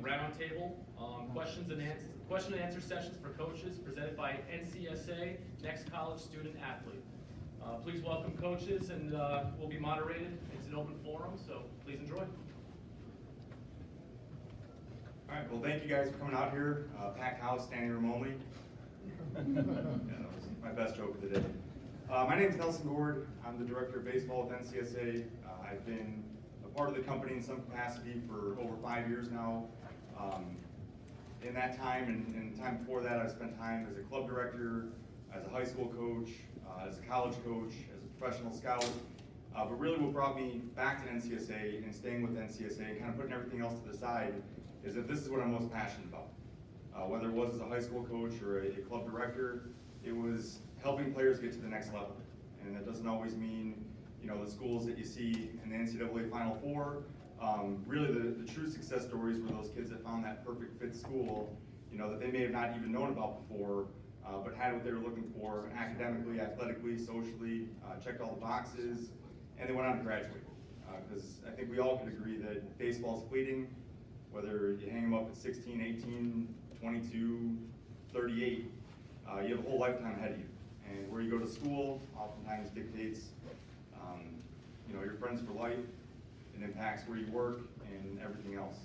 Roundtable, question and answer sessions for coaches presented by NCSA, Next College Student Athlete. Please welcome coaches, and we'll be moderated. It's an open forum, so please enjoy. All right, well, thank you guys for coming out here. Packed house, standing room only. Yeah, that was my best joke of the day. My name is Nelson Gord. I'm the director of baseball at NCSA. I've been a part of the company in some capacity for over 5 years now. In that time and time before that, I've spent time as a club director, as a high school coach, as a college coach, as a professional scout. But really what brought me back to NCSA and staying with NCSA and kind of putting everything else to the side is that this is what I'm most passionate about. Whether it was as a high school coach or a club director, it was helping players get to the next level. And that doesn't always mean, you know, the schools that you see in the NCAA Final Four. Really the true success stories were those kids that found that perfect fit school, you know, that they may have not even known about before, but had what they were looking for academically, athletically, socially, checked all the boxes, and they went on to graduate. Because I think we all can agree that baseball's fleeting, whether you hang them up at 16, 18, 22, 38, you have a whole lifetime ahead of you. And where you go to school oftentimes dictates, you know, your friends for life. It impacts where you work and everything else.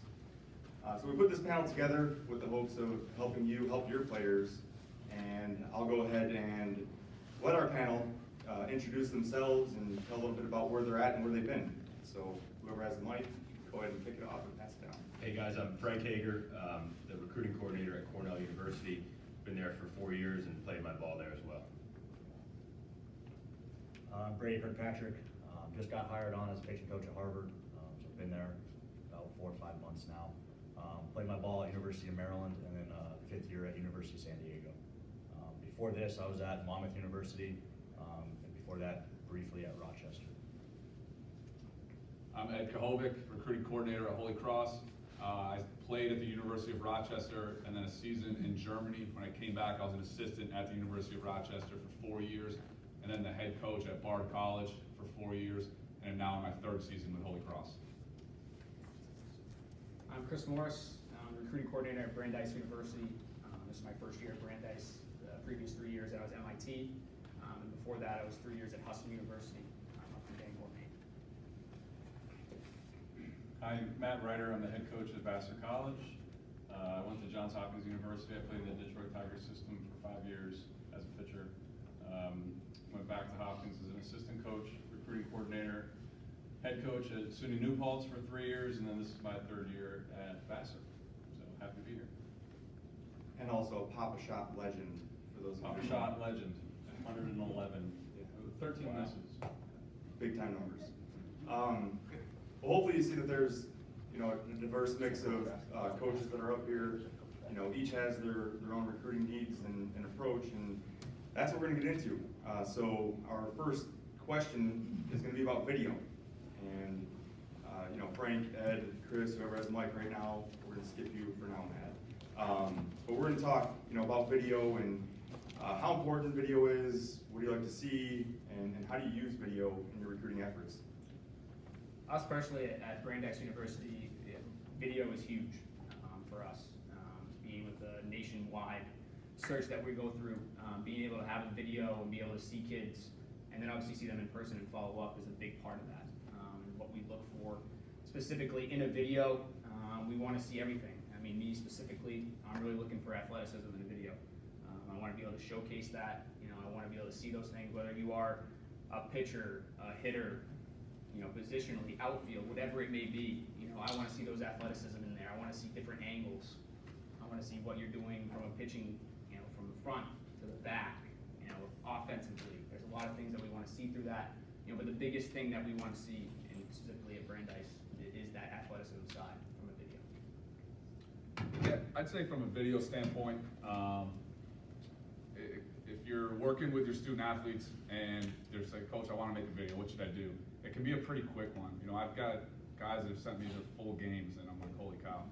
So we put this panel together with the hopes of helping you help your players. And I'll go ahead and let our panel introduce themselves and tell a little bit about where they're at and where they've been. So whoever has the mic, go ahead and pick it off and pass it down. Hey guys, I'm Frank Hager, the recruiting coordinator at Cornell University. Been there for 4 years and played my ball there as well. I'm Brady Kirkpatrick. Just got hired on as a pitching coach at Harvard. So I've been there about 4 or 5 months now. Played my ball at University of Maryland and then 5th year at University of San Diego. Before this, I was at Monmouth University, and before that, briefly at Rochester. I'm Ed Kahovic, recruiting coordinator at Holy Cross. I played at the University of Rochester and then a season in Germany. When I came back, I was an assistant at the University of Rochester for 4 years, and then the head coach at Bard College for 4 years, and now in my 3rd season with Holy Cross. I'm Chris Morris. I'm the recruiting coordinator at Brandeis University. This is my 1st year at Brandeis. The previous 3 years I was at MIT, and before that I was 3 years at Huston University. I'm up in Bangor, Maine. I'm Matt Ryder. I'm the head coach at Vassar College. I went to Johns Hopkins University. I played in the Detroit Tigers system for 5 years as a pitcher. Went back to Hopkins as an assistant coach, recruiting coordinator, head coach at SUNY New Paltz for 3 years, and then this is my 3rd year at Vassar. So happy to be here. And also a Papa Shot legend for those. Papa Shot legend, 111, 13 Wow. misses. Big time numbers. Well, hopefully you see that there's, you know, a diverse mix of coaches that are up here. You know, each has their own recruiting needs and approach, and that's what we're going to get into. So our first question is going to be about video. And, you know, Frank, Ed, Chris, whoever has the mic right now, we're going to skip you for now, Matt. But we're going to talk, you know, about video and how important video is, what do you like to see, and how do you use video in your recruiting efforts? Us personally at Brandeis University, video is huge for us. Being with the nationwide search that we go through, being able to have a video and be able to see kids, and then obviously see them in person and follow up is a big part of that. What we look for specifically in a video, we want to see everything. I mean, me specifically, I'm really looking for athleticism in a video. I want to be able to showcase that. You know, I want to be able to see those things, whether you are a pitcher, a hitter, you know, positionally, outfield, whatever it may be. You know, I want to see those athleticism in there. I want to see different angles. I want to see what you're doing from a pitching, you know, from the front to the back, you know, offensively. There's a lot of things that we want to see through that. You know, but the biggest thing that we want to see, and specifically at Brandeis, is that athleticism side from a video. Yeah, I'd say from a video standpoint, if you're working with your student athletes and they're saying, Coach, I want to make a video, what should I do? It can be a pretty quick one. You know, I've got guys that have sent me their full games, and I'm like, holy cow,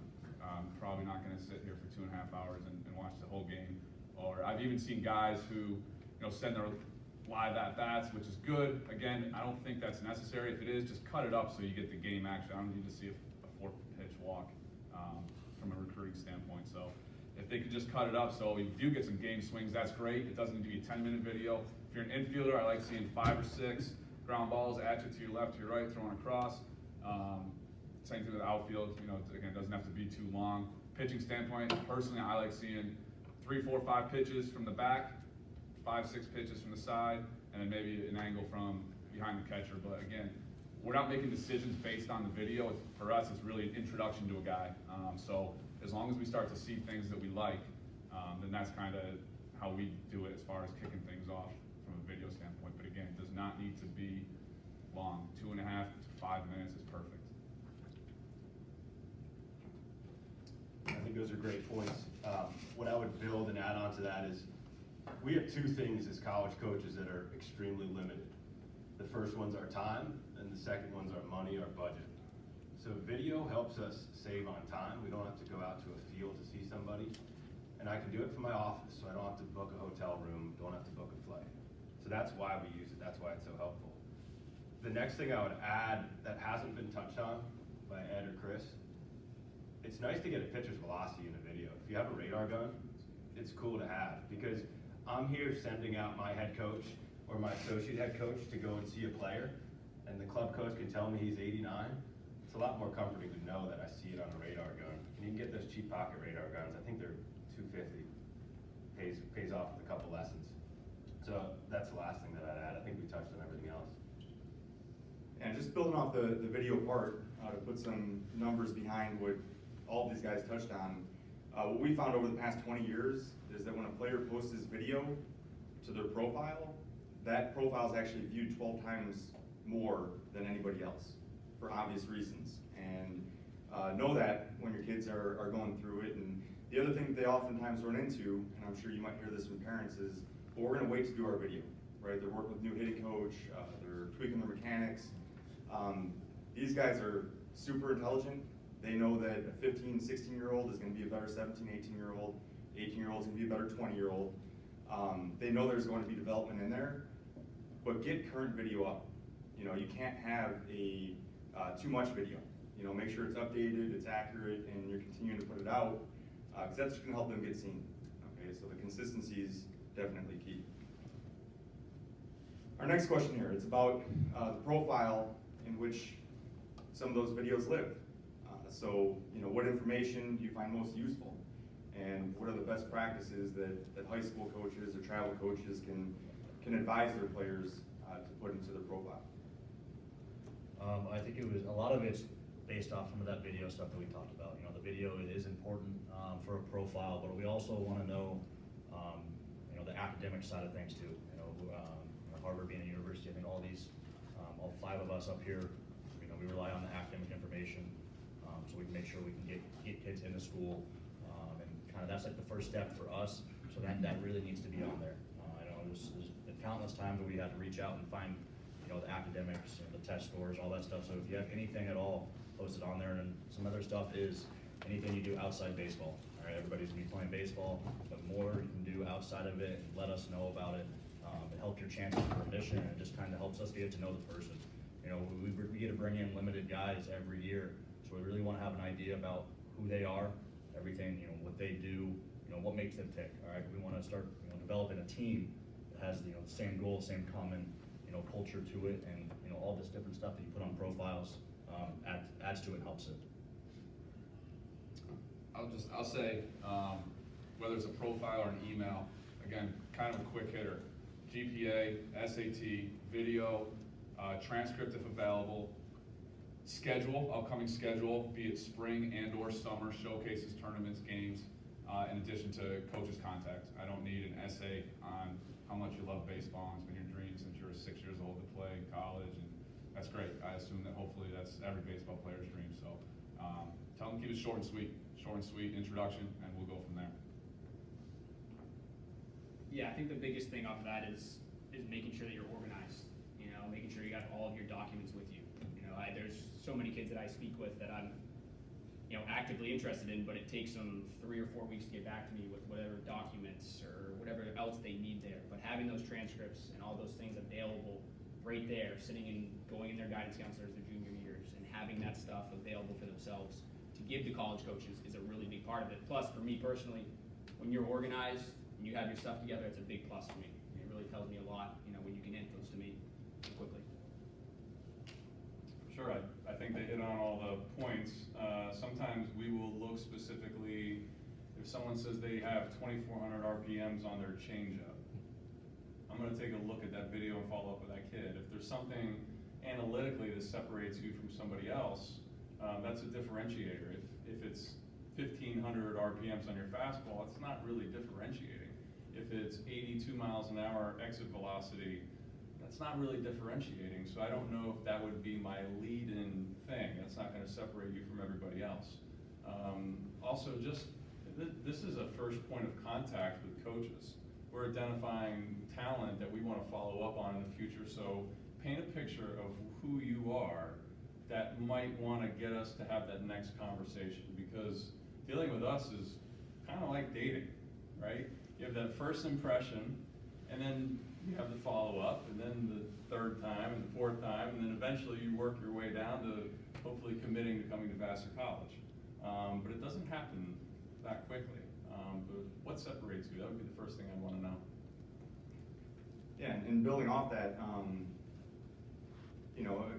I'm probably not going to sit here for 2.5 hours and watch the whole game. Or I've even seen guys who, you know, send their live at-bats, which is good. Again, I don't think that's necessary. If it is, just cut it up so you get the game action. I don't need to see a 4-pitch walk from a recruiting standpoint. So if they could just cut it up so you do get some game swings, that's great. It doesn't need to be a 10-minute video. If you're an infielder, I like seeing 5 or 6 ground balls at you to your left, to your right, throwing across. Same thing with the outfield. You know, again, it doesn't have to be too long. Pitching standpoint, personally, I like seeing 3, 4, 5 pitches from the back, 5, 6 pitches from the side, and then maybe an angle from behind the catcher. But again, we're not making decisions based on the video. For us, it's really an introduction to a guy. So as long as we start to see things that we like, then that's kind of how we do it as far as kicking things off from a video standpoint. But again, it does not need to be long. 2.5 to 5 minutes is perfect. I think those are great points. What I would build and add on to that is we have 2 things as college coaches that are extremely limited. The first one's our time, and the second one's our money, our budget. So video helps us save on time. We don't have to go out to a field to see somebody. And I can do it from my office, so I don't have to book a hotel room, don't have to book a flight. So that's why we use it, that's why it's so helpful. The next thing I would add that hasn't been touched on by Ed or Chris, it's nice to get a pitcher's velocity in a video. If you have a radar gun, it's cool to have, because I'm here sending out my head coach or my associate head coach to go and see a player, and the club coach can tell me he's 89. It's a lot more comforting to know that I see it on a radar gun. And you can get those cheap pocket radar guns. I think they're $250. Pays off with a couple lessons. So that's the last thing that I'd add. I think we touched on everything else. And just building off the video part, to put some numbers behind what all of these guys touched on, what we found over the past 20 years is that when a player posts his video to their profile, that profile is actually viewed 12 times more than anybody else, for obvious reasons. And know that when your kids are going through it. And the other thing that they oftentimes run into, and I'm sure you might hear this from parents, is, well, we're gonna wait to do our video, right? They're working with a new hitting coach, they're tweaking their mechanics. These guys are super intelligent. They know that a 15, 16-year-old is gonna be a better 17, 18-year-old, 18-year-old is gonna be a better 20-year-old. They know there's going to be development in there, but get current video up. You know, you can't have a too much video. You know, make sure it's updated, it's accurate, and you're continuing to put it out, because that's just gonna help them get seen. Okay, so the consistency is definitely key. Our next question here, it's about the profile in which some of those videos live. So, you know, what information do you find most useful? And what are the best practices that high school coaches or travel coaches can advise their players to put into their profile? I think a lot of it's based off some of that video stuff that we talked about. You know, the video is important for a profile, but we also want to know, you know, the academic side of things too. You know, Harvard being a university, I think all 5 of us up here, you know, we rely on the academic information, so we can make sure we can get kids into school, and kind of that's like the first step for us. So that really needs to be on there. I know there's countless times where we had to reach out and find, you know, the academics, the test scores, all that stuff. So if you have anything at all posted on there, and some other stuff is anything you do outside baseball. All right, everybody's gonna be playing baseball, but more you can do outside of it and let us know about it. It helps your chances for admission, and it just kind of helps us get to know the person. You know, we get to bring in limited guys every year, so we really want to have an idea about who they are, everything, you know, what they do, you know, what makes them tick. All right, we want to start, you know, developing a team that has, you know, the same goal, same common, you know, culture to it, and, you know, all this different stuff that you put on profiles adds to it and helps it. I'll say, whether it's a profile or an email, again, kind of a quick hitter. GPA, SAT, video, transcript if available, schedule, upcoming schedule, be it spring and or summer, showcases, tournaments, games, in addition to coach's contacts. I don't need an essay on how much you love baseball, and it's been your dream since you were 6 years old to play in college, and that's great. I assume that hopefully that's every baseball player's dream. So tell them to keep it short and sweet, introduction, and we'll go from there. Yeah, I think the biggest thing off of that is making sure that you're organized. You know, making sure you got all of your documents with you. You know, there's so many kids that I speak with that I'm, you know, actively interested in, but it takes them 3 or 4 weeks to get back to me with whatever documents or whatever else they need there. But having those transcripts and all those things available right there, going in their guidance counselors their junior years, and having that stuff available for themselves to give to college coaches is a really big part of it. Plus, for me personally, when you're organized and you have your stuff together, it's a big plus for me. It really tells me a lot, when you can hand those to me quickly. Sure, I think they hit on all the points. Sometimes we will look specifically, if someone says they have 2,400 RPMs on their changeup, I'm gonna take a look at that video and follow up with that kid. If there's something analytically that separates you from somebody else, that's a differentiator. If it's 1,500 RPMs on your fastball, it's not really differentiating. If it's 82 miles an hour exit velocity, that's not really differentiating. So I don't know if that would be my lead-in thing. That's not gonna separate you from everybody else. Also, this is a first point of contact with coaches. We're identifying talent that we wanna follow up on in the future. So paint a picture of who you are that might wanna get us to have that next conversation, because dealing with us is kinda like dating, right? You have that first impression, and then you have the follow-up, and then the third time, and the fourth time, and then eventually you work your way down to hopefully committing to coming to Vassar College. But it doesn't happen that quickly. But what separates you? That would be the first thing I'd wanna know. Yeah, and building off that,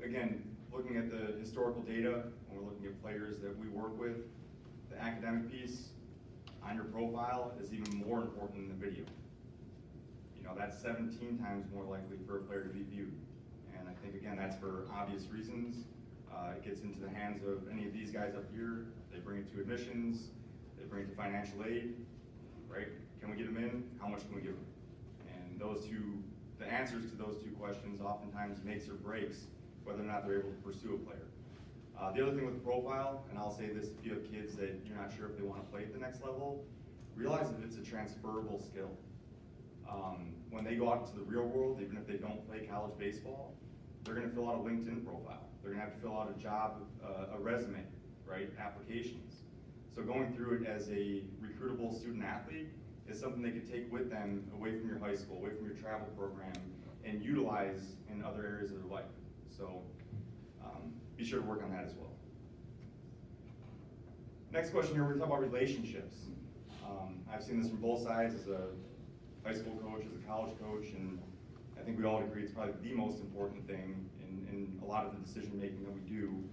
again, looking at the historical data, when we're looking at players that we work with, the academic piece on your profile is even more important than the video. That's 17 times more likely for a player to be viewed. And I think, again, that's for obvious reasons. It gets into the hands of any of these guys up here. They bring it to admissions, they bring it to financial aid, right? Can we get them in? How much can we give them? And the answers to those two questions oftentimes makes or breaks whether or not they're able to pursue a player. The other thing with the profile, and I'll say this, if you have kids that you're not sure if they want to play at the next level, realize that it's a transferable skill. When they go out into the real world, even if they don't play college baseball, they're gonna fill out a LinkedIn profile. They're gonna have to fill out a resume, right, applications. So going through it as a recruitable student athlete is something they could take with them away from your high school, away from your travel program, and utilize in other areas of their life. So be sure to work on that as well. Next question here, we're gonna talk about relationships. I've seen this from both sides as a high school coach, as a college coach, and I think we all agree it's probably the most important thing in a lot of the decision making that we do.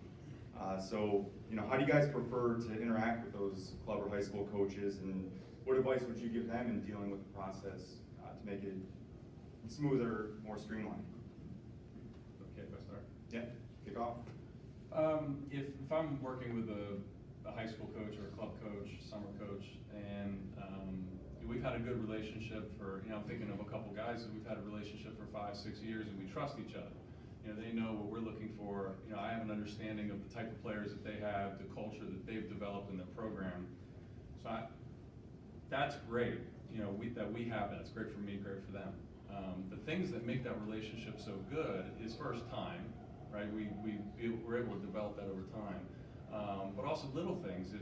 So, how do you guys prefer to interact with those club or high school coaches, and what advice would you give them in dealing with the process to make it smoother, more streamlined? Okay, if I start. Yeah, kick off. If I'm working with a high school coach or a club coach, summer coach, and we've had a good relationship for, I'm thinking of a couple guys that we've had a relationship for 5-6 years, and we trust each other. They know what we're looking for. I have an understanding of the type of players that they have, the culture that they've developed in their program. So that's great, that we have that. It's great for me, great for them. The things that make that relationship so good is first time, right? We're able to develop that over time. But also little things. If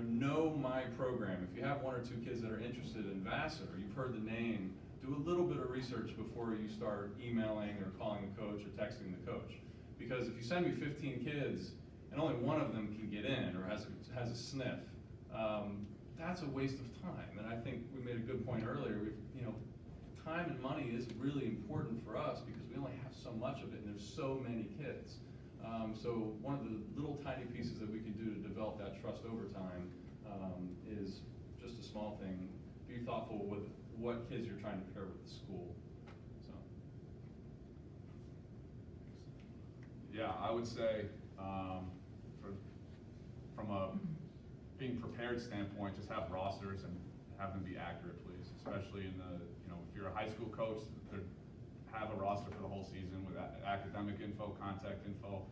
know my program. If you have 1 or 2 kids that are interested in Vassar, you've heard the name, do a little bit of research before you start emailing or calling the coach or texting the coach. Because if you send me 15 kids and only one of them can get in or has a sniff, that's a waste of time. And I think we made a good point earlier. Time and money is really important for us because we only have so much of it and there's so many kids. So one of the little tiny pieces that we can do to develop that trust over time is just a small thing. Be thoughtful with what kids you're trying to pair with the school. So. Yeah, I would say from a being prepared standpoint, just have rosters and have them be accurate, please. Especially in if you're a high school coach, have a roster for the whole season with academic info, contact info.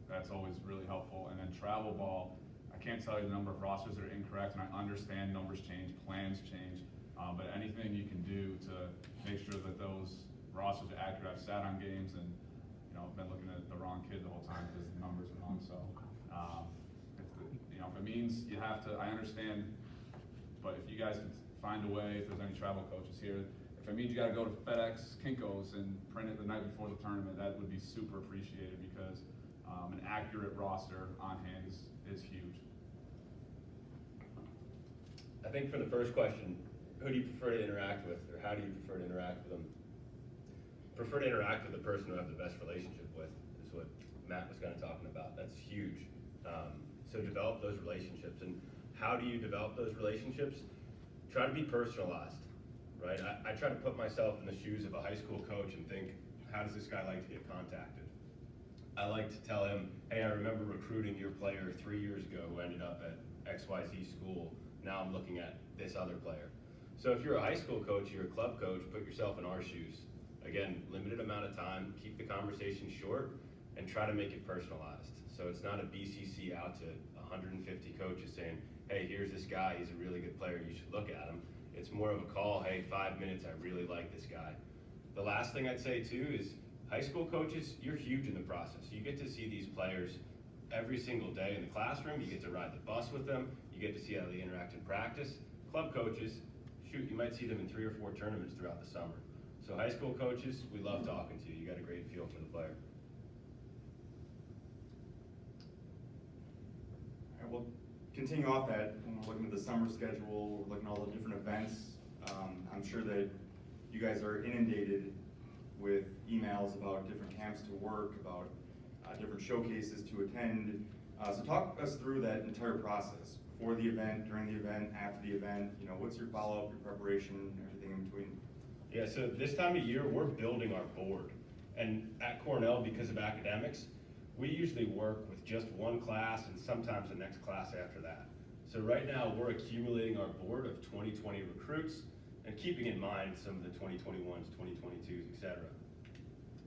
That's always really helpful. And then travel ball, I can't tell you the number of rosters that are incorrect, and I understand numbers change, plans change, but anything you can do to make sure that those rosters are accurate. I've sat on games and I've been looking at the wrong kid the whole time because the numbers are wrong. So if it means you have to, I understand, but if you guys can find a way, if there's any travel coaches here, if it means you got to go to FedEx, Kinko's, and print it the night before the tournament, that would be super appreciated because An accurate roster on hand is huge. I think for the first question, who do you prefer to interact with, or how do you prefer to interact with them? Prefer to interact with the person who I have the best relationship with, is what Matt was kind of talking about. That's huge. So develop those relationships. And how do you develop those relationships? Try to be personalized, right? I try to put myself in the shoes of a high school coach and think, how does this guy like to get contacted? I like to tell him, hey, I remember recruiting your player 3 years ago who ended up at XYZ school. Now I'm looking at this other player. So if you're a high school coach, you're a club coach, put yourself in our shoes. Again, limited amount of time, keep the conversation short, and try to make it personalized. So it's not a BCC out to 150 coaches saying, hey, here's this guy, he's a really good player, you should look at him. It's more of a call, hey, 5 minutes, I really like this guy. The last thing I'd say too is high school coaches, you're huge in the process. You get to see these players every single day in the classroom, you get to ride the bus with them, you get to see how they interact in practice. Club coaches, shoot, you might see them in 3 or 4 tournaments throughout the summer. So high school coaches, we love talking to you. You got a great feel for the player. All right, well, continue off that, when we're looking at the summer schedule, we're looking at all the different events. I'm sure that you guys are inundated with emails about different camps to work, about different showcases to attend. So talk us through that entire process, before the event, during the event, after the event. You know, what's your follow-up, your preparation, everything in between? Yeah, so this time of year, we're building our board. And at Cornell, because of academics, we usually work with just one class and sometimes the next class after that. So right now, we're accumulating our board of 2020 recruits and keeping in mind some of the 2021s, 2022s, et cetera.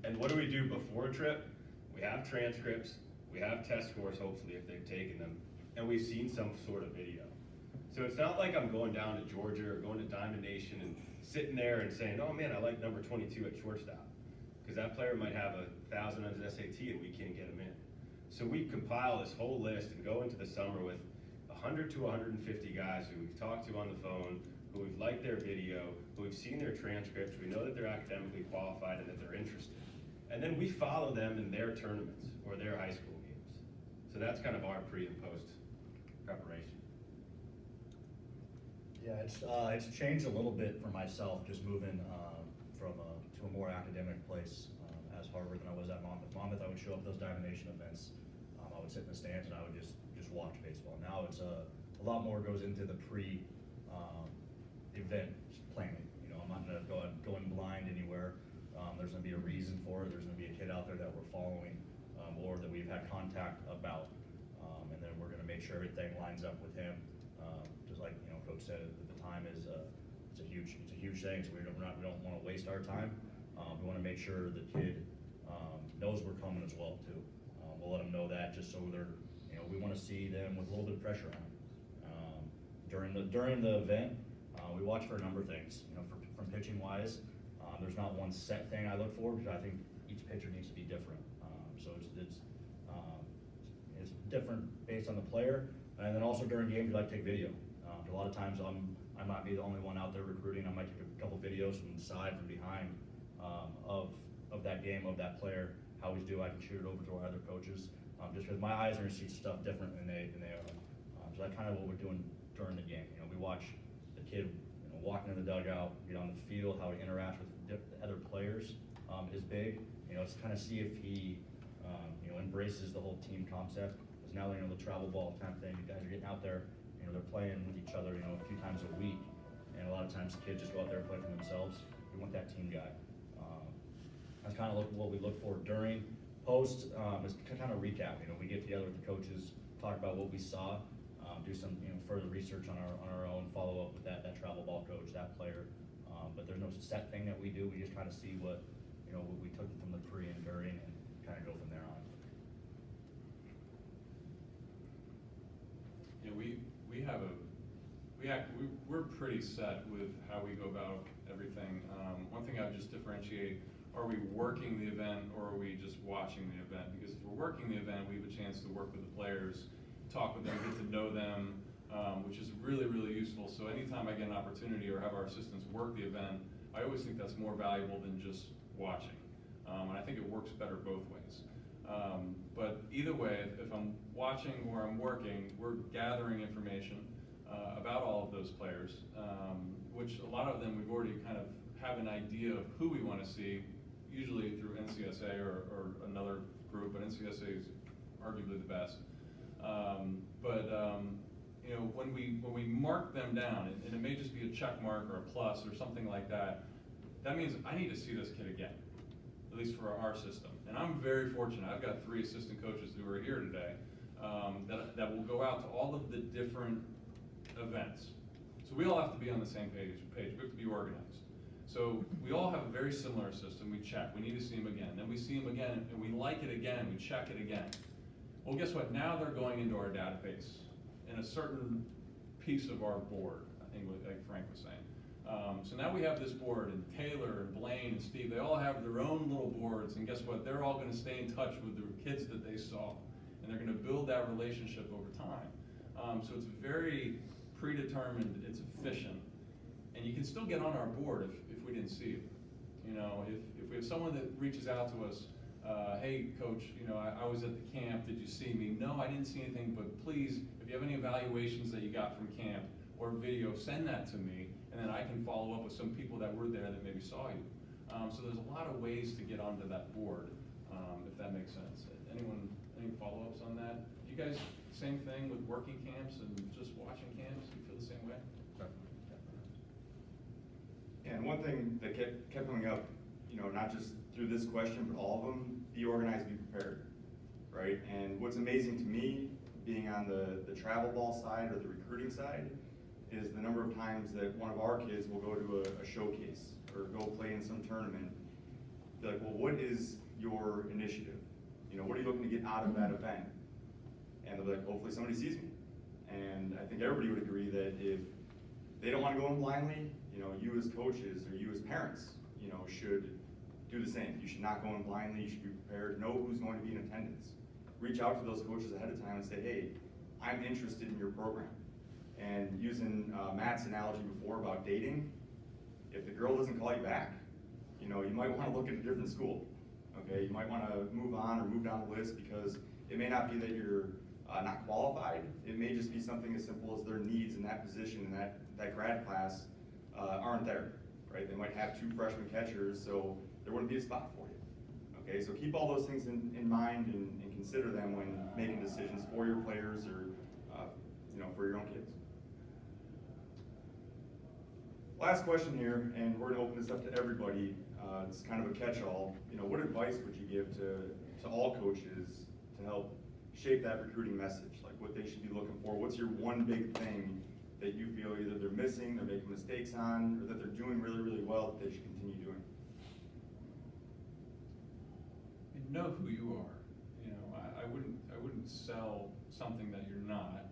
And what do we do before a trip? We have transcripts, we have test scores, hopefully, if they've taken them, and we've seen some sort of video. So it's not like I'm going down to Georgia or going to Diamond Nation and sitting there and saying, oh man, I like number 22 at shortstop. Because that player might have 1,000 on his SAT and we can't get him in. So we compile this whole list and go into the summer with 100 to 150 guys who we've talked to on the phone, who we've liked their video, who we've seen their transcripts, we know that they're academically qualified and that they're interested. And then we follow them in their tournaments or their high school games. So that's kind of our pre and post preparation. Yeah, it's changed a little bit for myself, just moving to a more academic place as Harvard than I was at Monmouth. Monmouth, I would show up at those Diamond Nation events. I would sit in the stands and I would just watch baseball. Now it's a lot more goes into the event planning. You know, I'm not gonna go in blind anywhere. There's gonna be a reason for it. There's gonna be a kid out there that we're following or that we've had contact about, and then we're gonna make sure everything lines up with him. Just like Coach said, the time is it's a huge thing. So we don't want to waste our time. We want to make sure the kid knows we're coming as well too. We'll let them know that just so they're we want to see them with a little bit of pressure on them. During the event, we watch for a number of things. From pitching wise, there's not one set thing I look for because I think each pitcher needs to be different. So it's different based on the player, and then also during games we like to take video. A lot of times I might be the only one out there recruiting. I might take a couple videos from the side, from behind, of that game, of that player, how he's doing. I can shoot it over to our other coaches, just because my eyes are gonna see stuff different than they are. So that's kind of what we're doing during the game. We watch the kid walking in the dugout, get on the field, how he interacts with the other players is big. It's kind of see if he embraces the whole team concept. Because now the travel ball kind of thing, you guys are getting out there. They're playing with each other, a few times a week, and a lot of times the kids just go out there and play for themselves. We want that team guy. That's kind of what we look for during. Post is kind of recap. We get together with the coaches, talk about what we saw, do some further research on our own, follow up with that travel ball coach, that player. But there's no set thing that we do. We just kind of see what what we took from the pre and during, and kind of go from there on. Yeah, we're pretty set with how we go about everything. One thing I would just differentiate, are we working the event or are we just watching the event? Because if we're working the event, we have a chance to work with the players, talk with them, get to know them, which is really, really useful. So anytime I get an opportunity or have our assistants work the event, I always think that's more valuable than just watching. And I think it works better both ways. But either way, if I'm watching or I'm working, we're gathering information about all of those players, which a lot of them we've already kind of have an idea of who we want to see, usually through NCSA or another group, but NCSA is arguably the best. You know, when we mark them down, and it may just be a check mark or a plus or something like that, that means I need to see this kid again, at least for our system. And I'm very fortunate. I've got 3 assistant coaches who are here today that will go out to all of the different events. So we all have to be on the same page. We have to be organized. So we all have a very similar system. We check. We need to see him again. Then we see him again, and we like it again. We check it again. Well, guess what? Now they're going into our database in a certain piece of our board, I think like Frank was saying. So now we have this board, and Taylor and Blaine and Steve, they all have their own little boards, and guess what? They're all going to stay in touch with the kids that they saw, and they're going to build that relationship over time. So it's very predetermined, it's efficient, and you can still get on our board if we didn't see you. You know, if we have someone that reaches out to us, hey coach, you know, I was at the camp, did you see me? No, I didn't see anything, but please, if you have any evaluations that you got from camp or video, send that to me, and then I can follow up with some people that were there that maybe saw you. So there's a lot of ways to get onto that board, if that makes sense. Anyone, any follow-ups on that? You guys, same thing with working camps and just watching camps, you feel the same way? And one thing that kept coming up, you know, not just through this question, but all of them, be organized, be prepared, right? And what's amazing to me, being on the travel ball side or the recruiting side, is the number of times that one of our kids will go to a showcase or go play in some tournament. Be like, well, what is your initiative? You know, what are you looking to get out of that event? And they'll be like, hopefully somebody sees me. And I think everybody would agree that if they don't want to go in blindly, you know, you as coaches or you as parents, you know, should do the same. You should not go in blindly. You should be prepared. Know who's going to be in attendance. Reach out to those coaches ahead of time and say, hey, I'm interested in your program. And using Matt's analogy before about dating, if the girl doesn't call you back, you know, you might want to look at a different school. Okay, you might want to move on or move down the list because it may not be that you're not qualified. It may just be something as simple as their needs in that position and that grad class aren't there, right? They might have 2 freshman catchers, so there wouldn't be a spot for you. Okay, so keep all those things in mind and consider them when making decisions for your players or you know, for your own kids. Last question here, and we're going to open this up to everybody. It's kind of a catch-all. You know, what advice would you give to all coaches to help shape that recruiting message? Like what they should be looking for? What's your one big thing that you feel either they're missing, they're making mistakes on, or that they're doing really, really well that they should continue doing? You know who you are. You know, I wouldn't sell something that you're not,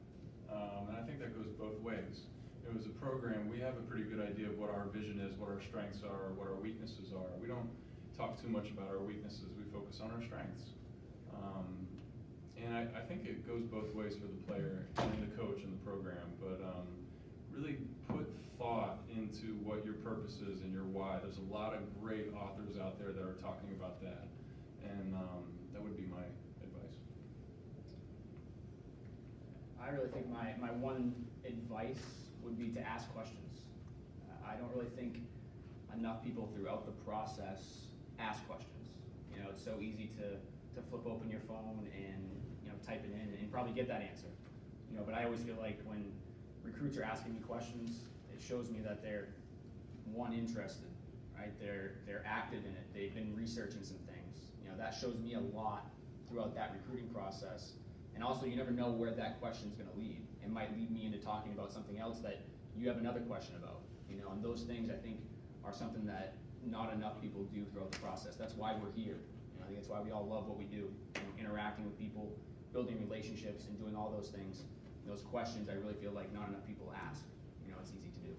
and I think that goes both ways. You know, as a program, we have a pretty good idea of what our vision is, what our strengths are, what our weaknesses are. We don't talk too much about our weaknesses. We focus on our strengths. And I think it goes both ways for the player and the coach and the program, but really put thought into what your purpose is and your why. There's a lot of great authors out there that are talking about that, and that would be my advice. I really think my one advice would be to ask questions. I don't really think enough people throughout the process ask questions. You know, it's so easy to flip open your phone and, you know, type it in and probably get that answer. You know, but I always feel like when recruits are asking me questions, it shows me that they're, one, interested, right? They're active in it. They've been researching some things. You know, that shows me a lot throughout that recruiting process. And also, you never know where that question is going to lead. It might lead me into talking about something else that you have another question about. You know, and those things I think are something that not enough people do throughout the process. That's why we're here. You know, I think that's why we all love what we do. You know, interacting with people, building relationships, and doing all those things. Those questions, I really feel like not enough people ask. You know, it's easy to do.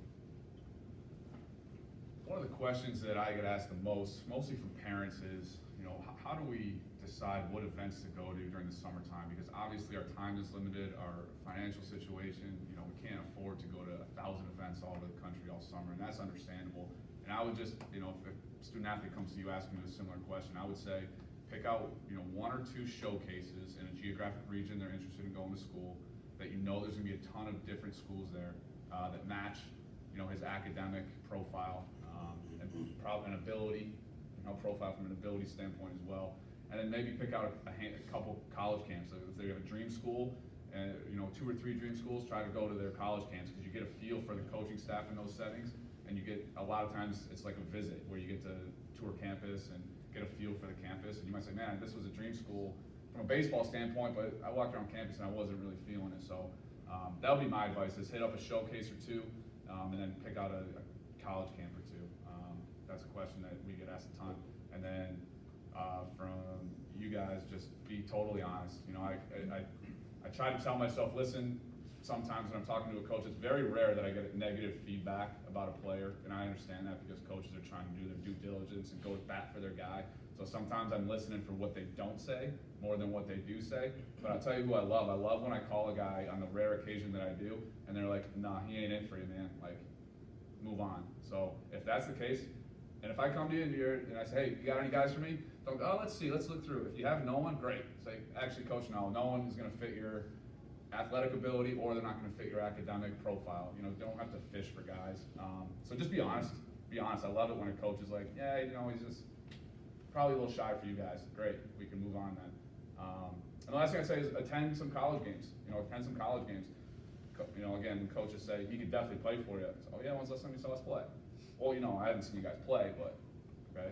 One of the questions that I get asked the most, mostly from parents, is, you know, how do we decide what events to go to during the summertime? Because obviously our time is limited, our financial situation, you know, we can't afford to go to 1,000 events all over the country all summer, and that's understandable. And I would just, you know, if a student athlete comes to you asking you a similar question, I would say, pick out, you know, 1 or 2 showcases in a geographic region they're interested in going to school, that you know there's gonna be a ton of different schools there, that match, you know, his academic profile, and probably an ability, you know, profile from an ability standpoint as well. And then maybe pick out a couple college camps. So if they have a dream school, and you know, 2 or 3 dream schools, try to go to their college camps, because you get a feel for the coaching staff in those settings, and you get, a lot of times it's like a visit where you get to tour campus and get a feel for the campus. And you might say, man, this was a dream school from a baseball standpoint, but I walked around campus and I wasn't really feeling it. So that would be my advice: is hit up a showcase or 2, and then pick out a college camp or 2. That's a question that we get asked a ton. And then from you guys, just be totally honest. You know, I try to tell myself, listen, sometimes when I'm talking to a coach, it's very rare that I get negative feedback about a player, and I understand that because coaches are trying to do their due diligence and go to bat for their guy. So sometimes I'm listening for what they don't say more than what they do say. But I'll tell you who I love. I love when I call a guy on the rare occasion that I do, and they're like, nah, he ain't it for you, man. Like, move on. So if that's the case, and if I come to you and I say, hey, you got any guys for me? Don't go, oh, let's see, let's look through. If you have no one, great. Say, actually, coach, no one is gonna fit your athletic ability, or they're not gonna fit your academic profile. You know, don't have to fish for guys. So just be honest. Be honest. I love it when a coach is like, yeah, you know, he's just probably a little shy for you guys. Great, we can move on then. And the last thing I say is attend some college games. You know, attend some college games. You know, again, coaches say he could definitely play for you. So, oh yeah, when's the last time you saw us play? Well, you know, I haven't seen you guys play, but okay.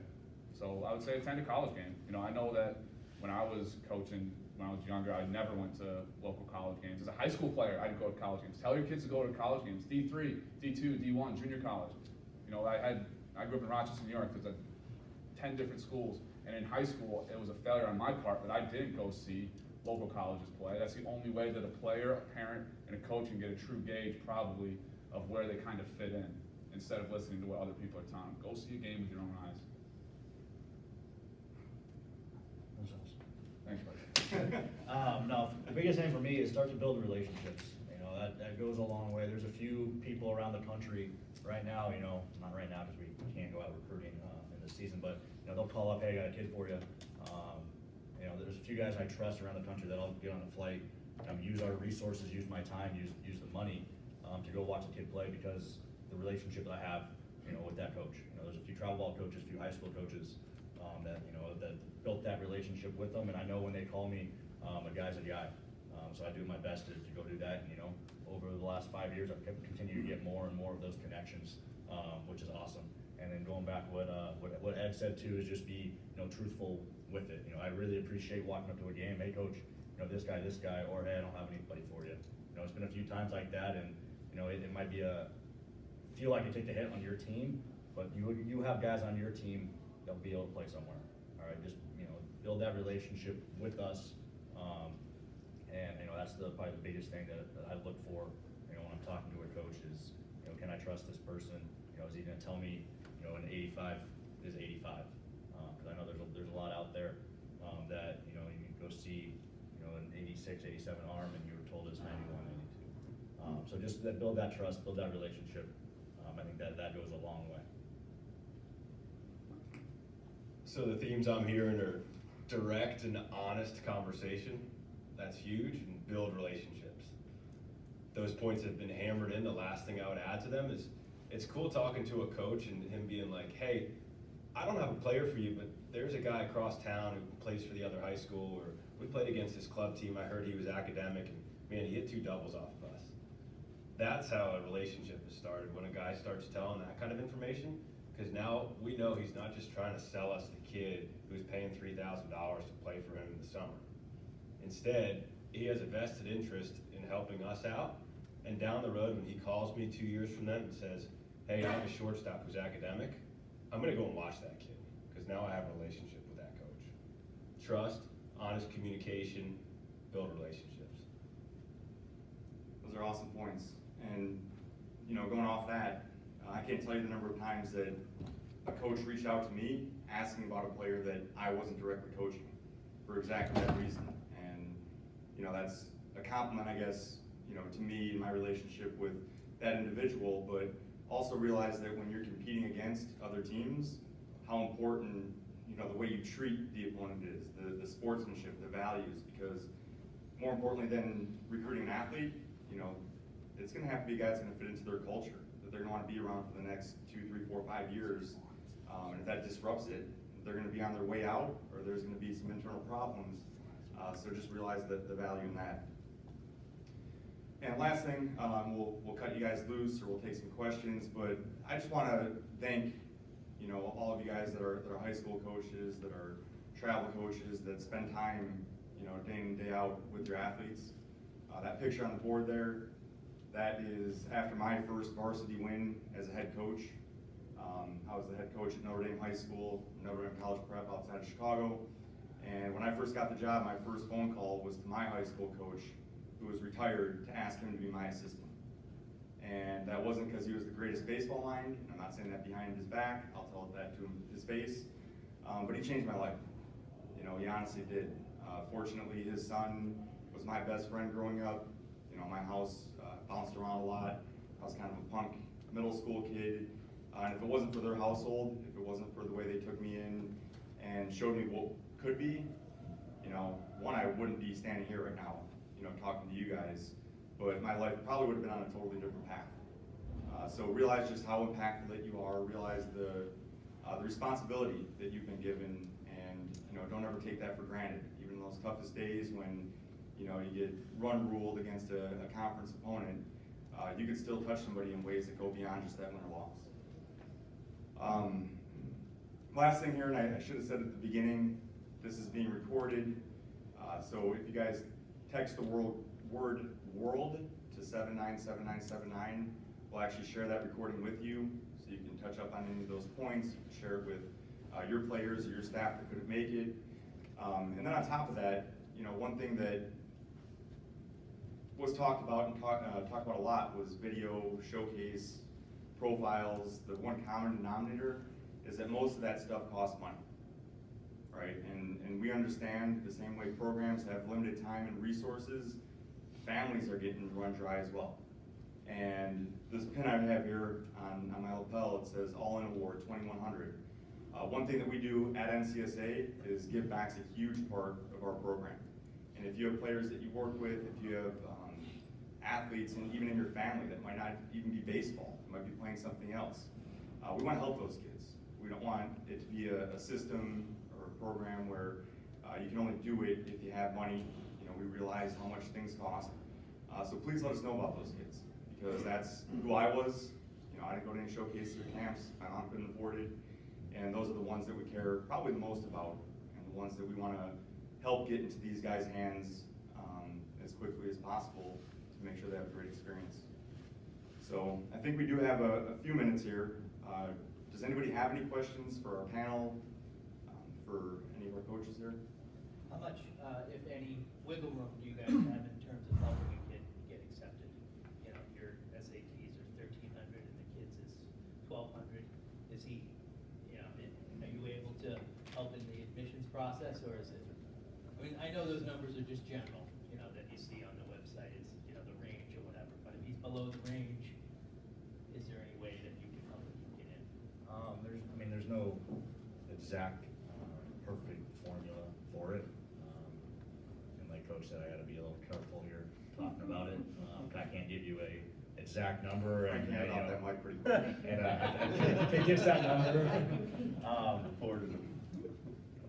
So I would say attend a college game. You know, I know that when I was coaching, when I was younger, I never went to local college games. As a high school player, I'd go to college games. Tell your kids to go to college games. D3, D2, D1, junior college. You know, I grew up in Rochester, New York. There's 10 different schools. And in high school, it was a failure on my part that I didn't go see local colleges play. That's the only way that a player, a parent, and a coach can get a true gauge probably of where they kind of fit in, instead of listening to what other people are telling them. Go see a game with your own eyes. That's awesome. Thanks, buddy. No, the biggest thing for me is start to build relationships. You know, that goes a long way. There's a few people around the country right now, you know, not right now because we can't go out recruiting in the season, but you know, they'll call up, hey, I got a kid for you. You know, there's a few guys I trust around the country that I'll get on a flight, use our resources, use my time, use the money to go watch the kid play, because the relationship that I have, you know, with that coach. You know, there's a few travel ball coaches, a few high school coaches that, you know, that built that relationship with them, and I know when they call me, a guy's a guy. So I do my best to go do that, and, you know, over the last 5 years, I've continued to get more and more of those connections, which is awesome. And then going back, what Ed said too, is just be, you know, truthful with it. You know, I really appreciate walking up to a game, hey coach, you know, this guy, or hey, I don't have anybody for you. You know, it's been a few times like that, and you know, it might be feel like you take the hit on your team, but you have guys on your team that'll be able to play somewhere. All right, just, you know, build that relationship with us, and you know, that's probably the biggest thing that I look for. You know, when I'm talking to a coach is, you know, can I trust this person? You know, is he going to tell me, you know, an 85 is 85? Because I know there's a lot out there that, you know, you can go see, you know, an 86, 87 arm, and you were told it's 91, 92. So just build that trust, build that relationship. I think that goes a long way. So the themes I'm hearing are direct and honest conversation. That's huge, and build relationships. Those points have been hammered in. The last thing I would add to them is, it's cool talking to a coach and him being like, hey, I don't have a player for you, but there's a guy across town who plays for the other high school, or we played against his club team. I heard he was academic, and man, he hit 2 doubles off of us. That's how a relationship is started, when a guy starts telling that kind of information, because now we know he's not just trying to sell us the kid who's paying $3,000 to play for him in the summer. Instead, he has a vested interest in helping us out, and down the road when he calls me 2 years from then and says, hey, I have a shortstop who's academic, I'm gonna go and watch that kid, because now I have a relationship with that coach. Trust, honest communication, build relationships. Those are awesome points. And, you know, going off that, I can't tell you the number of times that a coach reached out to me asking about a player that I wasn't directly coaching for exactly that reason. And, you know, that's a compliment, I guess, you know, to me and my relationship with that individual, but also realize that when you're competing against other teams, how important the way you treat the opponent is, the sportsmanship, the values, because more importantly than recruiting an athlete, it's gonna have to be a guy that's gonna fit into their culture, that they're gonna wanna be around for the next 2, 3, 4, 5 years. And if that disrupts it, they're gonna be on their way out, or there's gonna be some internal problems. So just realize the value in that. And last thing, we'll cut you guys loose, or we'll take some questions, but I just wanna thank all of you guys that are high school coaches, that are travel coaches, that spend time, day in and day out with your athletes. That picture on the board there, that is after my first varsity win as a head coach. I was the head coach at Notre Dame High School, Notre Dame College Prep outside of Chicago. And when I first got the job, my first phone call was to my high school coach, who was retired, to ask him to be my assistant. And that wasn't because he was the greatest baseball mind. I'm not saying that behind his back. I'll tell that to his face. But he changed my life. He honestly did. Fortunately, his son was my best friend growing up. My house bounced around a lot. I was kind of a punk middle school kid. And if it wasn't for their household, if it wasn't for the way they took me in and showed me what could be, one, I wouldn't be standing here right now, talking to you guys. But my life probably would have been on a totally different path. So realize just how impactful that you are. Realize the responsibility that you've been given, and don't ever take that for granted. Even in those toughest days when you get ruled against a conference opponent, you could still touch somebody in ways that go beyond just that win or loss. Last thing here, and I should have said at the beginning, this is being recorded. So if you guys text the word world to 797979, we'll actually share that recording with you, so you can touch up on any of those points. You can share it with your players or your staff that couldn't make it. And then on top of that, one thing that was talked about and talked about a lot was video showcase profiles. The one common denominator is that most of that stuff costs money, right? And we understand the same way programs have limited time and resources, families are getting run dry as well. And this pin I have here on my lapel, it says All In Award 2100. One thing that we do at NCSA is give back's a huge part of our program. And if you have players that you work with, if you have athletes, and even in your family that might not even be baseball, might be playing something else, we want to help those kids. We don't want it to be a system or a program where you can only do it if you have money. We realize how much things cost. So please let us know about those kids, because that's who I was. I didn't go to any showcases or camps. My mom couldn't afford it. And those are the ones that we care probably the most about, and the ones that we want to help get into these guys' hands as quickly as possible to make sure they have a great experience. So I think we do have a few minutes here. Does anybody have any questions for our panel, for any of our coaches here? How much, if any, wiggle room do you guys have in terms of helping a kid get accepted? If your SATs are 1,300 and the kid's is 1,200, is he, are you able to help in the admissions process, or is it? I know those numbers are just general, that you see on the website, is the range or whatever. But if he's below the range, is there any way that you can help him get in? There's no exact perfect formula for it. And like Coach said, I got to be a little careful here talking about it. I can't give you a exact number. I And, can hand off that mic pretty quick. and I can't give that number.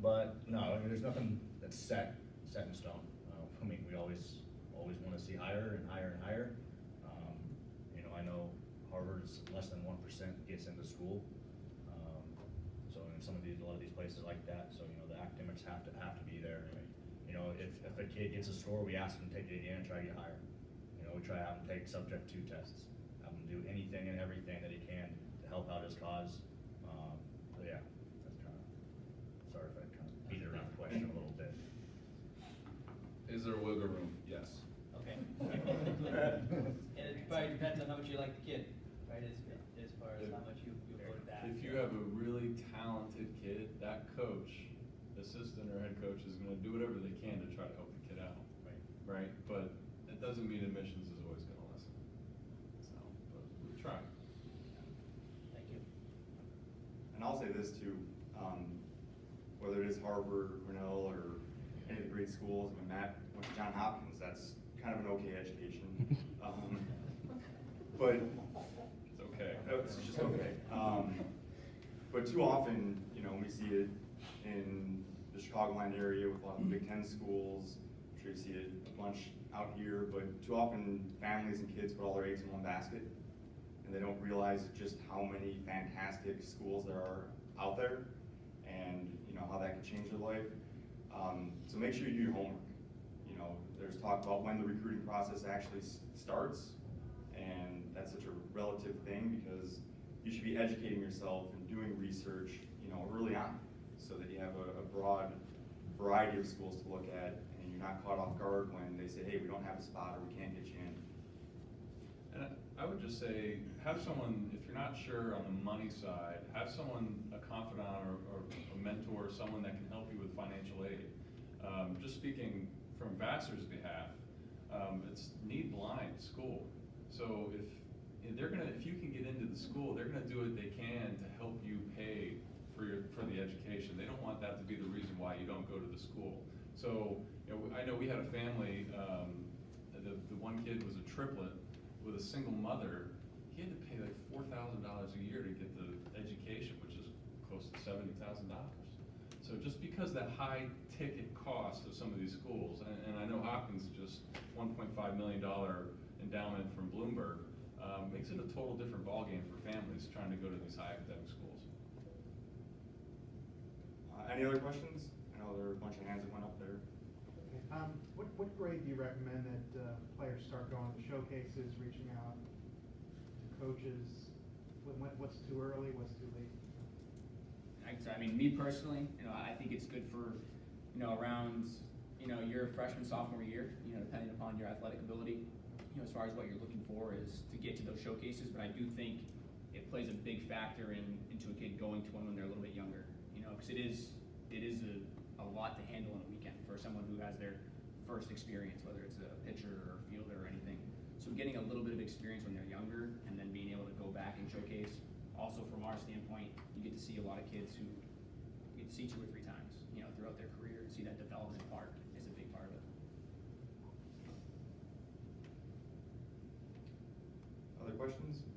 But no, there's nothing that's set in stone. We always want to see higher and higher and higher. I know Harvard is less than 1% gets into school. So in a lot of these places like that, so the academics have to be there. If a kid gets a score, we ask them to take it again and try to get higher. We try to have him take subject 2 tests, have him do anything and everything that he can to help out his cause. Yeah, that's kind of, sorry if I kind of beat around the question a little bit. Is there wiggle room? Yes. Okay. And it probably depends on how much you like the kid, right, as far as how much you put back. If you have a really talented kid, that coach, assistant or head coach, is gonna do whatever they can to try to help the kid out. Right? But it doesn't mean admissions is always gonna listen. So, but we try. Thank you. And I'll say this too, whether it is Harvard, Cornell, or any of the great schools. I mean, Matt went to Johns Hopkins, that's kind of an okay education. But It's okay. it's just okay. But too often, you know, we see it in the Chicagoland area with a lot of the Big Ten schools. I'm sure you see it a bunch out here, but too often families and kids put all their eggs in one basket, and they don't realize just how many fantastic schools there are out there, and you know how that can change their life. So make sure you do your homework. You know, there's talk about when the recruiting process actually starts, and that's such a relative thing because you should be educating yourself and doing research, you know, early on, so that you have a broad variety of schools to look at, and you're not caught off guard when they say, hey, we don't have a spot or we can't get you in. And I would just say, have someone, if you're not sure on the money side, have someone, a confidant or a mentor, someone that can help you with financial aid. Just speaking from Vassar's behalf, it's need blind school. So if you can get into the school, they're gonna do what they can to help you pay for the education. They don't want that to be the reason why you don't go to the school. So, you know, I know we had a family, the one kid was a triplet with a single mother. He had to pay like $4,000 a year to get the education, which is close to $70,000. So just because that high ticket cost of some of these schools, and I know Hopkins just $1.5 million endowment from Bloomberg, makes it a total different ballgame for families trying to go to these high academic schools. Any other questions? I know there are a bunch of hands that went up there. Okay. What grade do you recommend that players start going to showcases, reaching out to coaches? What's too early? What's too late? I mean, me personally, you know, I think it's good for, you know, around, you know, your freshman, sophomore year, you know, depending upon your athletic ability, you know, as far as what you're looking for is to get to those showcases. But I do think it plays a big factor into a kid going to one when they're a little bit younger, you know, because it is a lot to handle in a weekend for someone who has their first experience, whether it's a pitcher or a fielder or anything. So getting a little bit of experience when they're younger and then being able to go back and showcase. Also, from our standpoint, you get to see a lot of kids who get to see 2 or 3 times, you know, throughout their career, and see that development part is a big part of it. Other questions?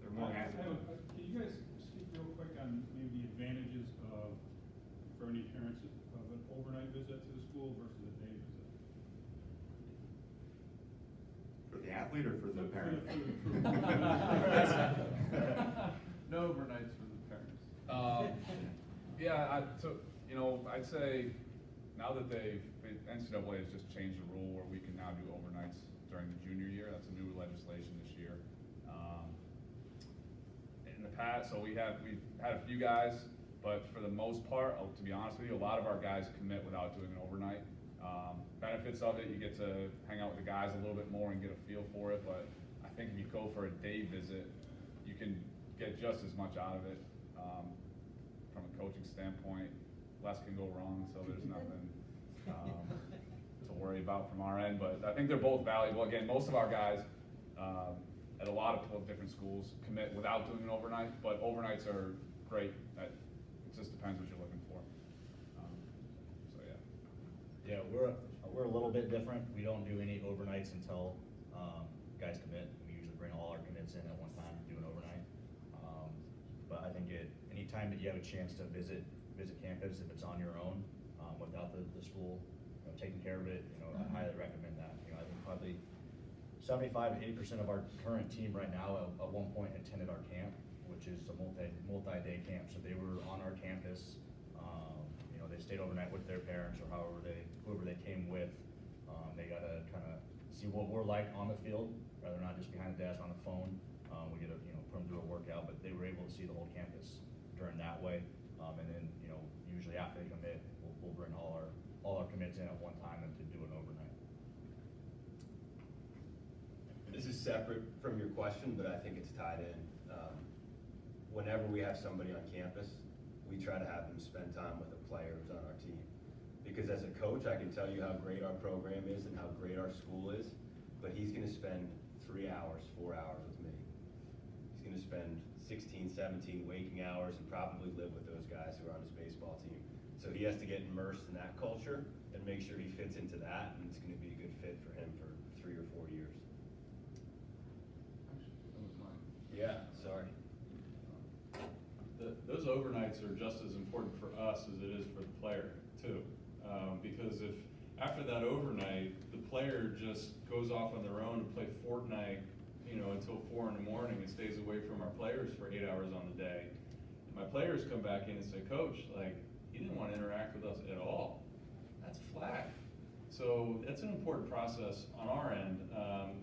There are more hands. Can you guys speak real quick on maybe the advantages of, for any parents, of an overnight visit to the school versus a day visit? For the athlete or for the parent? No overnights for the parents. Yeah, you know, I'd say now that NCAA has just changed the rule where we can now do overnights during the junior year. That's a new legislation this year. In the past, so we've had a few guys, but for the most part, to be honest with you, a lot of our guys commit without doing an overnight. Benefits of it, you get to hang out with the guys a little bit more and get a feel for it, but I think if you go for a day visit, you can get just as much out of it. From a coaching standpoint, less can go wrong, so there's nothing to worry about from our end, but I think they're both valuable. Again, most of our guys at a lot of different schools commit without doing an overnight, but overnights are great. It just depends what you're looking for. So yeah. Yeah, we're a little bit different. We don't do any overnights until guys commit. We usually bring all our commits in at one time and do an overnight. But I think anytime that you have a chance to visit campus, if it's on your own, without the school, you know, taking care of it, you know, I highly recommend that. You know, I think probably 75 to 80% of our current team right now at one point attended our camp, which is a multi-day camp. So they were on our campus. You know, they stayed overnight with their parents or whoever they came with. They got to kind of see what we're like on the field, rather not just behind the desk on the phone. We get to, you know, put them through a workout, but they were able to see the whole campus during that way. And then, you know, usually after they commit, we'll bring all our commits in at one time and to do an overnight. This is separate from your question, but I think it's tied in. Whenever we have somebody on campus, we try to have them spend time with a player who's on our team. Because as a coach, I can tell you how great our program is and how great our school is, but he's gonna spend 3 hours, 4 hours with me. He's He's gonna spend 16, 17 waking hours and probably live with those guys who are on his baseball team. So he has to get immersed in that culture and make sure he fits into that, and it's gonna be a good fit for him for 3 or 4 years. That was mine. Yeah, sorry. Those overnights are just as important for us as it is for the player too. Because if after that overnight, the player just goes off on their own to play Fortnite, until 4 in the morning and stays away from our players for 8 hours on the day. And my players come back in and say, Coach, like, he didn't want to interact with us at all. That's flag. So that's an important process on our end.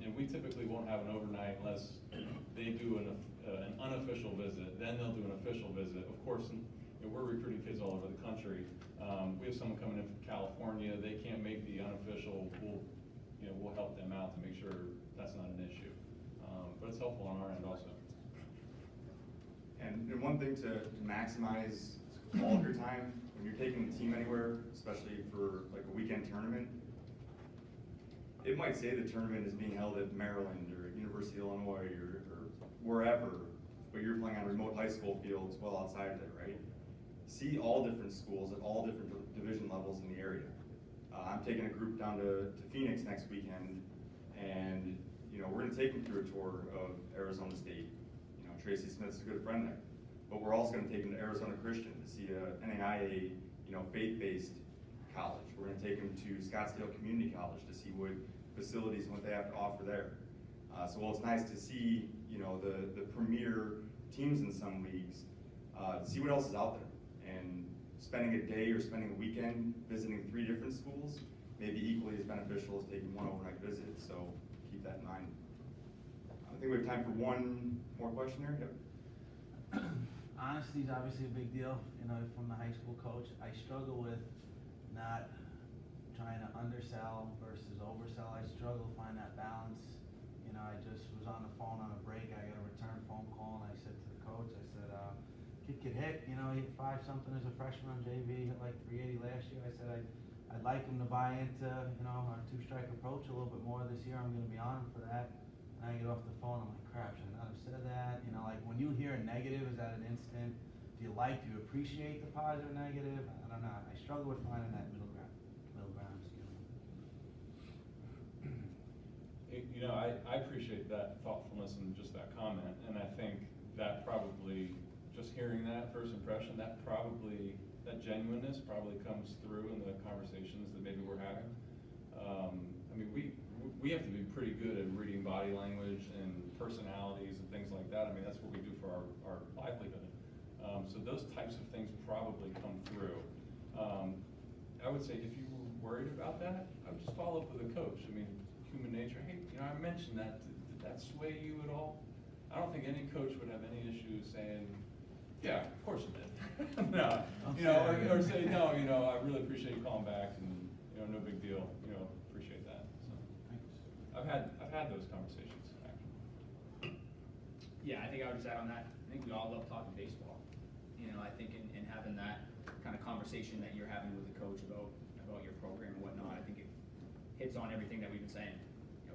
And we typically won't have an overnight unless they do an unofficial visit. Then they'll do an official visit. Of course, we're recruiting kids all over the country. We have someone coming in from California. They can't make the unofficial. We'll help them out to make sure that's not an issue. But it's helpful on our end also. And one thing to maximize all of your time, when you're taking the team anywhere, especially for like a weekend tournament, it might say the tournament is being held at Maryland or University of Illinois or wherever, but you're playing on remote high school fields well outside of it, right? See all different schools at all different division levels in the area. I'm taking a group down to Phoenix next weekend, and we're going to take them through a tour of Arizona State. Tracy Smith's a good friend there, but we're also going to take them to Arizona Christian to see a NAIA, faith-based college. We're going to take them to Scottsdale Community College to see what facilities and what they have to offer there. So while it's nice to see, the premier teams in some leagues, see what else is out there. And spending a day or spending a weekend visiting 3 different schools may be equally as beneficial as taking one overnight visit. So keep that in mind. I think we have time for one more question here. Yep. Honesty is obviously a big deal, from the high school coach. I struggle with not trying to undersell versus oversell. I struggle to find that balance. I just was on the phone on a break. I got a return phone call, and I said to the coach, I said, kid could hit, he hit 5-something as a freshman on JV, hit like 380 last year. I said, I'd like him to buy into, our 2-strike approach a little bit more this year. I'm going to be on him for that. And I get off the phone, I'm like, crap, should I not have said that? Like when you hear a negative, is that an instant? Do you appreciate the positive or negative? I don't know. I struggle with finding that middle ground. I appreciate that thoughtfulness and just that comment, and I think that probably, just hearing that first impression, that genuineness probably comes through in the conversations that maybe we're having. We have to be pretty good at reading body language and personalities and things like that. That's what we do for our livelihood. So those types of things probably come through. I would say if you were worried about that, I would just follow up with a coach. Human nature. Hey, I mentioned that. Did that sway you at all? I don't think any coach would have any issue saying, yeah, of course it did. No, or say, no, I really appreciate you calling back, and no big deal. Appreciate that. So I've had those conversations actually. Yeah, I think I would just add on that. I think we all love talking baseball. I think in having that kind of conversation that you're having with the coach about your program and whatnot, I think it hits on everything that we've been saying.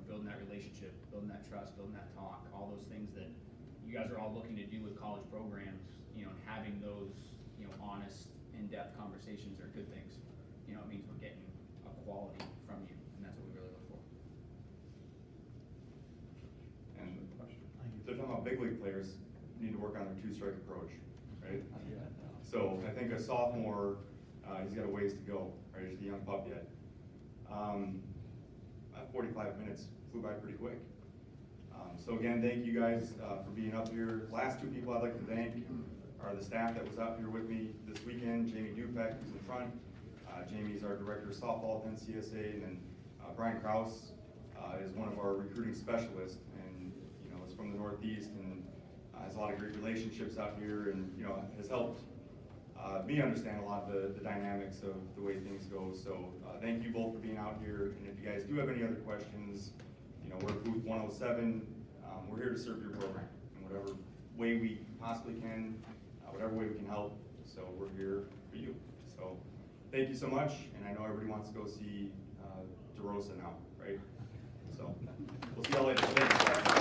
Building that relationship, building that trust, building that talk, all those things that you guys are all looking to do with college programs. And having those honest, in-depth conversations are good things. It means we're getting a quality from you, and that's what we really look for. And they're talking about big league players need to work on their 2-strike approach, right? So I think a sophomore, he's got a ways to go, right? He's a young pup yet. 45 minutes flew by pretty quick. So again, thank you guys for being up here. Last 2 people I'd like to thank are the staff that was up here with me this weekend. Jamie Dufek, who's in front. Jamie's our director of softball at NCSA, and then Brian Krause is one of our recruiting specialists, and is from the Northeast and has a lot of great relationships out here, and has helped me understand a lot of the dynamics of the way things go. So thank you both for being out here, and if you guys do have any other questions, we're at booth 107. We're here to serve your program in whatever way we possibly can, whatever way we can help. So we're here for you. So thank you so much, and I know everybody wants to go see DeRosa now, right? So we'll see y'all later. Thanks.